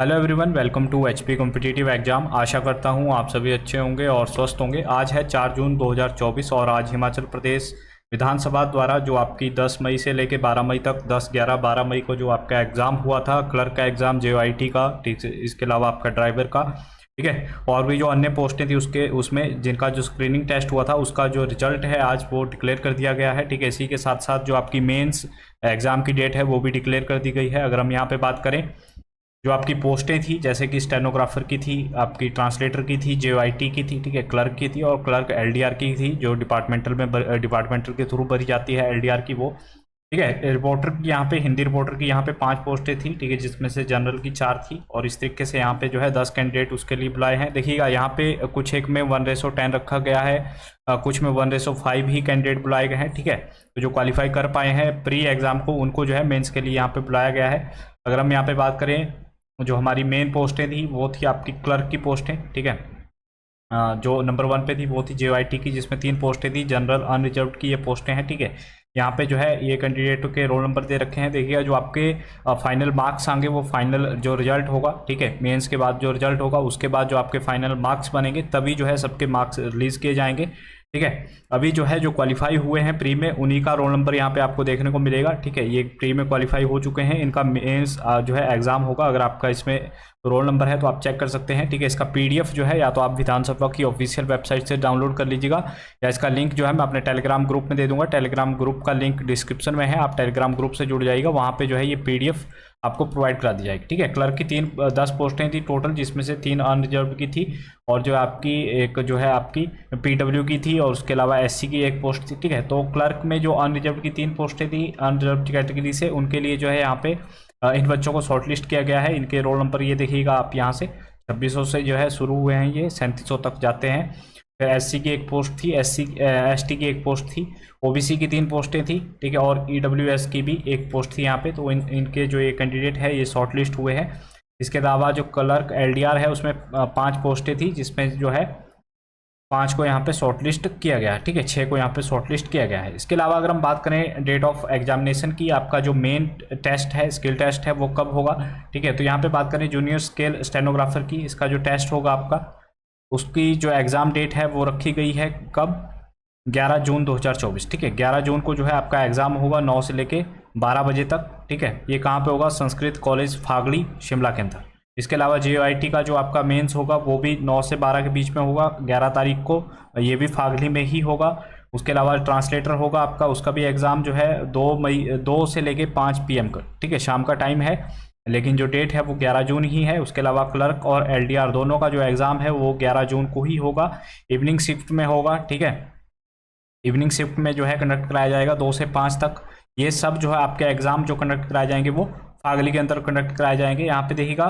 Hello everyone, welcome to HP competitive exam. आशा करता हूँ आप सभी अच्छे होंगे और स्वस्थ होंगे। आज है 4 जून 2024 और आज हिमाचल प्रदेश विधानसभा द्वारा जो आपकी 10 मई से लेकर 12 मई तक 10, 11, 12 मई को जो आपका एग्ज़ाम हुआ था, क्लर्क का एग्ज़ाम जेओआईटी का, ठीक है, इसके अलावा आपका ड्राइवर का, ठीक है, और भी जो अन्य पोस्टें थी उसमें जिनका जो स्क्रीनिंग टेस्ट हुआ था उसका जो रिजल्ट है आज वो डिक्लेयर कर दिया गया है। ठीक है, इसी के साथ साथ जो आपकी मेंस एग्ज़ाम की डेट है वो भी डिक्लेयर कर दी गई है। अगर हम यहाँ पे बात करें, जो आपकी पोस्टें थी जैसे कि स्टेनोग्राफर की थी, आपकी ट्रांसलेटर की थी, जेओआईटी की थी, ठीक है, क्लर्क की थी, और क्लर्क एलडीआर की थी जो डिपार्टमेंटल के थ्रू भरी जाती है एलडीआर की वो, ठीक है। रिपोर्टर की यहाँ पे, हिंदी रिपोर्टर की यहाँ पे 5 पोस्टें थी, ठीक है, जिसमें से जनरल की 4 थी, और इस तरीके से यहाँ पे जो है 10 कैंडिडेट उसके लिए बुलाए हैं। देखिएगा यहाँ पे कुछ एक में 1:10 रखा गया है, कुछ में 1:5 ही कैंडिडेट बुलाए गए हैं, ठीक है। तो जो क्वालिफाई कर पाए हैं प्री एग्जाम को, उनको जो है मेंस के लिए यहाँ पे बुलाया गया है। अगर हम यहाँ पे बात करें, जो हमारी मेन पोस्टें थी वो थी आपकी क्लर्क की पोस्टें, ठीक है। जो नंबर 1 पे थी वो थी जेओआईटी की, जिसमें 3 पोस्टें थी, जनरल अनरिजर्व्ड की ये पोस्टें हैं, ठीक है। यहाँ पे जो है ये कैंडिडेटों के रोल नंबर दे रखे हैं। देखिएगा जो आपके फाइनल मार्क्स आएंगे वो फाइनल जो रिजल्ट होगा, ठीक है, मेंस के बाद जो रिजल्ट होगा उसके बाद जो आपके फाइनल मार्क्स बनेंगे तभी जो है सबके मार्क्स रिलीज किए जाएंगे, ठीक है। अभी जो है जो क्वालिफाई हुए हैं प्री में उन्हीं का रोल नंबर यहाँ पे आपको देखने को मिलेगा, ठीक है। ये प्री में क्वालिफाई हो चुके हैं, इनका मेंस जो है एग्जाम होगा। अगर आपका इसमें रोल नंबर है तो आप चेक कर सकते हैं, ठीक है। इसका पीडीएफ जो है या तो आप विधानसभा की ऑफिशियल वेबसाइट से डाउनलोड कर लीजिएगा, या इसका लिंक जो है मैं अपने टेलीग्राम ग्रुप में दे दूंगा। टेलीग्राम ग्रुप का लिंक डिस्क्रिप्शन में है, आप टेलीग्राम ग्रुप से जुड़ जाइएगा, वहाँ पे जो है ये पीडीएफ आपको प्रोवाइड करा दी जाएगी, ठीक है। क्लर्क की 10 पोस्टें थी टोटल, जिसमें से 3 अनरिजर्व की थी, और जो आपकी एक जो है आपकी पीडब्ल्यू की थी, और उसके अलावा एससी की एक पोस्ट थी, ठीक है। तो क्लर्क में जो अनरिजर्व की 3 पोस्टें थी अनरिजर्व कैटेगरी से, उनके लिए जो है यहाँ पे इन बच्चों को शॉर्टलिस्ट किया गया है। इनके रोल नंबर ये देखिएगा आप यहाँ से 2600 से जो है शुरू हुए हैं, ये 3700 तक जाते हैं। फिर एससी की एक पोस्ट थी, एसटी की एक पोस्ट थी, ओबीसी की 3 पोस्टें थी, ठीक है, और ईडब्ल्यूएस की भी एक पोस्ट थी यहाँ पे। तो इनके जो ये कैंडिडेट है ये शॉर्टलिस्ट हुए हैं। इसके अलावा जो क्लर्क एलडीआर है उसमें 5 पोस्टें थी, जिसमें जो है 5 को यहाँ पे शॉर्टलिस्ट किया गया है, ठीक है, 6 को यहाँ पे शॉर्टलिस्ट किया गया है। इसके अलावा अगर हम बात करें डेट ऑफ एग्जामिनेशन की, आपका जो मेन टेस्ट है, स्किल टेस्ट है, वो कब होगा, ठीक है। तो यहाँ पे बात करें जूनियर स्केल स्टेनोग्राफर की, इसका जो टेस्ट होगा आपका, उसकी जो एग्ज़ाम डेट है वो रखी गई है कब, 11 जून 2024, ठीक है। 11 जून को जो है आपका एग्ज़ाम होगा 9 से लेके 12 बजे तक, ठीक है। ये कहाँ पे होगा, संस्कृत कॉलेज फागड़ी शिमला के अंदर। इसके अलावा जेओआईटी का जो आपका मेंस होगा वो भी 9 से 12 के बीच में होगा 11 तारीख को, ये भी फागली में ही होगा। उसके अलावा ट्रांसलेटर होगा आपका, उसका भी एग्ज़ाम जो है 2 से लेके 5 PM का, ठीक है, शाम का टाइम है, लेकिन जो डेट है वो 11 जून ही है। उसके अलावा क्लर्क और एलडीआर दोनों का जो एग्ज़ाम है वो 11 जून को ही होगा, इवनिंग शिफ्ट में होगा, ठीक है। इवनिंग शिफ्ट में जो है कंडक्ट कराया जाएगा 2 से 5 तक। ये सब जो है आपके एग्ज़ाम जो कंडक्ट कराए जाएंगे वो फागली के अंदर कंडक्ट कराए जाएंगे। यहाँ पे देखिएगा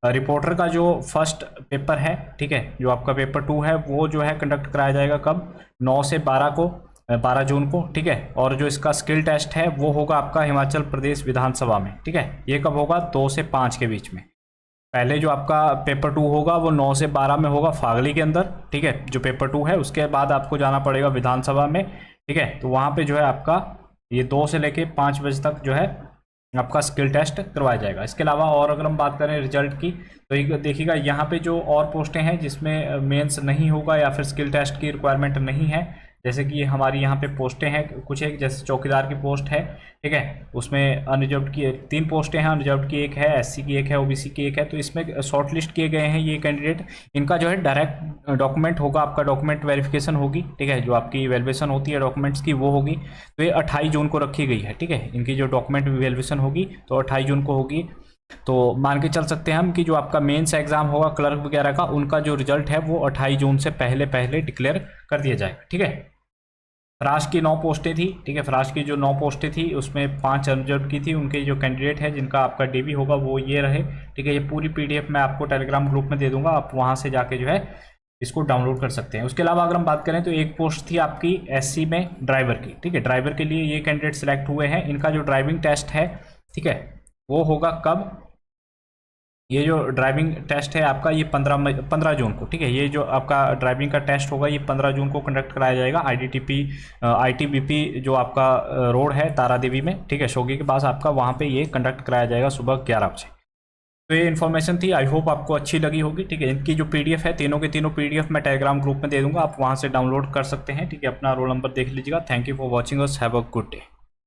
रिपोर्टर का जो फर्स्ट पेपर है, ठीक है, जो आपका पेपर 2 है वो जो है कंडक्ट कराया जाएगा कब, 9 से 12 को, 12 जून को, ठीक है। और जो इसका स्किल टेस्ट है वो होगा आपका हिमाचल प्रदेश विधानसभा में, ठीक है। ये कब होगा, 2 से 5 के बीच में। पहले जो आपका पेपर 2 होगा वो 9 से 12 में होगा फागली के अंदर, ठीक है, जो पेपर 2 है। उसके बाद आपको जाना पड़ेगा विधानसभा में, ठीक है। तो वहाँ पे जो है आपका ये 2 से लेके 5 बजे तक जो है आपका स्किल टेस्ट करवाया जाएगा। इसके अलावा और अगर हम बात करें रिजल्ट की, तो देखिएगा यहाँ पे जो और पोस्टें हैं जिसमें मेंस नहीं होगा या फिर स्किल टेस्ट की रिक्वायरमेंट नहीं है, जैसे कि हमारी यहाँ पे पोस्टें हैं कुछ एक, जैसे चौकीदार की पोस्ट है, ठीक है, उसमें अनरिजर्व्ड की 3 पोस्टें हैं, अनरिजर्व्ड की एक है, एससी की एक है, ओबीसी की एक है। तो इसमें शॉर्टलिस्ट किए गए हैं ये कैंडिडेट। इनका जो है डायरेक्ट डॉक्यूमेंट होगा, आपका डॉक्यूमेंट वेरिफिकेशन होगी, ठीक है, जो आपकी वैल्यूएशन होती है डॉक्यूमेंट्स की वो होगी। तो ये 28 जून को रखी गई है, ठीक है। इनकी जो डॉक्यूमेंट वैल्यूएशन होगी तो 28 जून को होगी। तो मान के चल सकते हैं हम कि जो आपका मेंस एग्जाम होगा क्लर्क वगैरह का, उनका जो रिजल्ट है वो 28 जून से पहले पहले डिक्लेयर कर दिया जाएगा, ठीक है। फराश की 9 पोस्टें थी, ठीक है, फराश की जो 9 पोस्टें थी उसमें 5 अनरिजर्व्ड की थी। उनके जो कैंडिडेट है जिनका आपका डीबी होगा वो ये रहे, ठीक है। ये पूरी पीडीएफ मैं आपको टेलीग्राम ग्रुप में दे दूंगा, आप वहाँ से जाके जो है इसको डाउनलोड कर सकते हैं। उसके अलावा अगर हम बात करें तो एक पोस्ट थी आपकी एससी में ड्राइवर की, ठीक है। ड्राइवर के लिए ये कैंडिडेट सेलेक्ट हुए हैं। इनका जो ड्राइविंग टेस्ट है, ठीक है, वो होगा कब, ये जो ड्राइविंग टेस्ट है आपका ये 15 जून को, ठीक है। ये जो आपका ड्राइविंग का टेस्ट होगा ये 15 जून को कंडक्ट कराया जाएगा आईटीबीपी जो आपका रोड है तारा देवी में, ठीक है, शोगी के पास आपका, वहाँ पे ये कंडक्ट कराया जाएगा सुबह 11 बजे। तो ये इन्फॉर्मेशन थी, आई होप आपको अच्छी लगी होगी। ठीक है, इनकी जो पीडीएफ है, तीनों के तीनों पीडीएफ मैं टेलीग्राम ग्रुप में दे दूंगा, आप वहाँ से डाउनलोड कर सकते हैं। ठीक है, अपना रोल नंबर देख लीजिएगा। Thank you for watching us, have a good day.